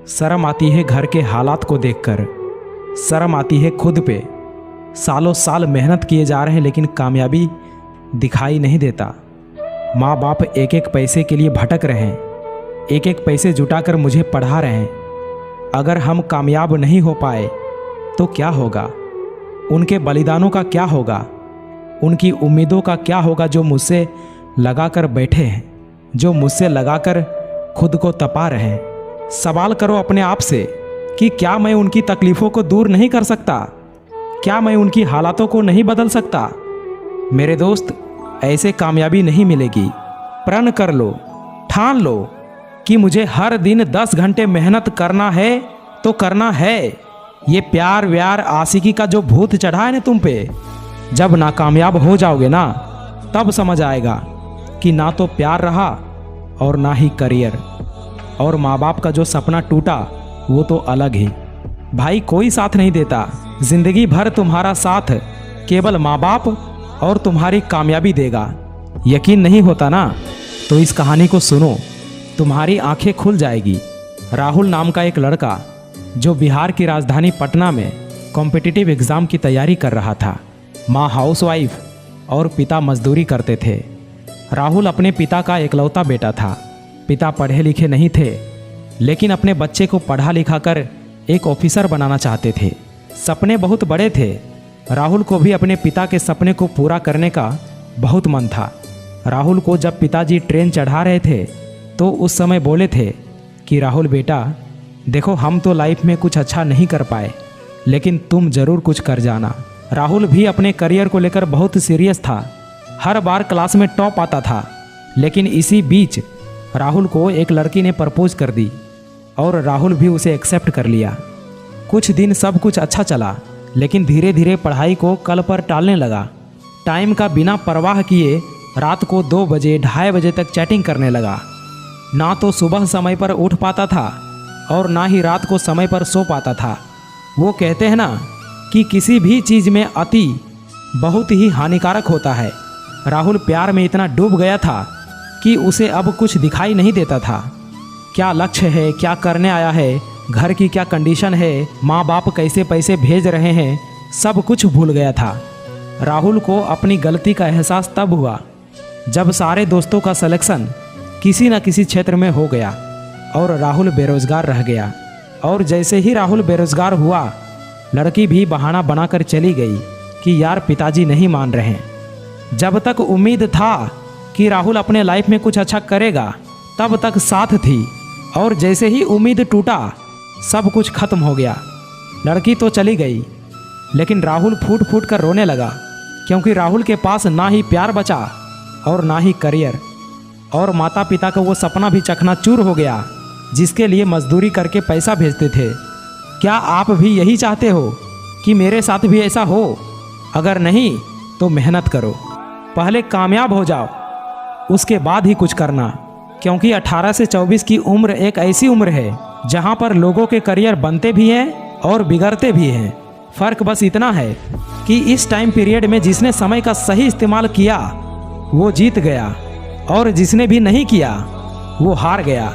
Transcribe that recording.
शर्म आती है घर के हालात को देखकर, शर्म आती है खुद पे। सालों साल मेहनत किए जा रहे हैं लेकिन कामयाबी दिखाई नहीं देता। माँ बाप एक एक पैसे के लिए भटक रहे हैं, एक एक पैसे जुटाकर मुझे पढ़ा रहे हैं। अगर हम कामयाब नहीं हो पाए तो क्या होगा? उनके बलिदानों का क्या होगा? उनकी उम्मीदों का क्या होगा जो मुझसे लगाकर बैठे हैं, जो मुझसे लगाकर खुद को तपा रहे हैं। सवाल करो अपने आप से कि क्या मैं उनकी तकलीफ़ों को दूर नहीं कर सकता? क्या मैं उनकी हालातों को नहीं बदल सकता? मेरे दोस्त, ऐसे कामयाबी नहीं मिलेगी। प्रण कर लो, ठान लो कि मुझे हर दिन 10 घंटे मेहनत करना है तो करना है। ये प्यार व्यार आशिकी का जो भूत चढ़ा है ना तुम पे, जब नाकामयाब हो जाओगे ना तब समझ आएगा कि ना तो प्यार रहा और ना ही करियर। और माँ बाप का जो सपना टूटा वो तो अलग ही। भाई कोई साथ नहीं देता, जिंदगी भर तुम्हारा साथ केवल माँ बाप और तुम्हारी कामयाबी देगा। यकीन नहीं होता ना तो इस कहानी को सुनो, तुम्हारी आंखें खुल जाएगी। राहुल नाम का एक लड़का जो बिहार की राजधानी पटना में कॉम्पिटिटिव एग्ज़ाम की तैयारी कर रहा था। माँ हाउसवाइफ और पिता मजदूरी करते थे। राहुल अपने पिता का एकलौता बेटा था। पिता पढ़े लिखे नहीं थे लेकिन अपने बच्चे को पढ़ा लिखा कर एक ऑफिसर बनाना चाहते थे। सपने बहुत बड़े थे। राहुल को भी अपने पिता के सपने को पूरा करने का बहुत मन था। राहुल को जब पिताजी ट्रेन चढ़ा रहे थे तो उस समय बोले थे कि राहुल बेटा देखो, हम तो लाइफ में कुछ अच्छा नहीं कर पाए लेकिन तुम ज़रूर कुछ कर जाना। राहुल भी अपने करियर को लेकर बहुत सीरियस था। हर बार क्लास में टॉप आता था। लेकिन इसी बीच राहुल को एक लड़की ने प्रपोज कर दी और राहुल भी उसे एक्सेप्ट कर लिया। कुछ दिन सब कुछ अच्छा चला लेकिन धीरे धीरे पढ़ाई को कल पर टालने लगा। टाइम का बिना परवाह किए रात को 2 बजे 2:30 बजे तक चैटिंग करने लगा। ना तो सुबह समय पर उठ पाता था और ना ही रात को समय पर सो पाता था। वो कहते हैं ना कि किसी भी चीज़ में अति बहुत ही हानिकारक होता है। राहुल प्यार में इतना डूब गया था कि उसे अब कुछ दिखाई नहीं देता था। क्या लक्ष्य है, क्या करने आया है, घर की क्या कंडीशन है, माँ बाप कैसे पैसे भेज रहे हैं, सब कुछ भूल गया था। राहुल को अपनी गलती का एहसास तब हुआ जब सारे दोस्तों का सिलेक्शन किसी न किसी क्षेत्र में हो गया और राहुल बेरोजगार रह गया। और जैसे ही राहुल बेरोजगार हुआ, लड़की भी बहाना बनाकर चली गई कि यार पिताजी नहीं मान रहे हैं। जब तक उम्मीद था कि राहुल अपने लाइफ में कुछ अच्छा करेगा तब तक साथ थी, और जैसे ही उम्मीद टूटा सब कुछ खत्म हो गया। लड़की तो चली गई लेकिन राहुल फूट फूट कर रोने लगा क्योंकि राहुल के पास ना ही प्यार बचा और ना ही करियर, और माता पिता का वो सपना भी चकनाचूर हो गया जिसके लिए मजदूरी करके पैसा भेजते थे। क्या आप भी यही चाहते हो कि मेरे साथ भी ऐसा हो? अगर नहीं तो मेहनत करो, पहले कामयाब हो जाओ उसके बाद ही कुछ करना, क्योंकि 18 से 24 की उम्र एक ऐसी उम्र है जहां पर लोगों के करियर बनते भी हैं और बिगड़ते भी हैं। फ़र्क बस इतना है कि इस टाइम पीरियड में जिसने समय का सही इस्तेमाल किया वो जीत गया और जिसने भी नहीं किया वो हार गया।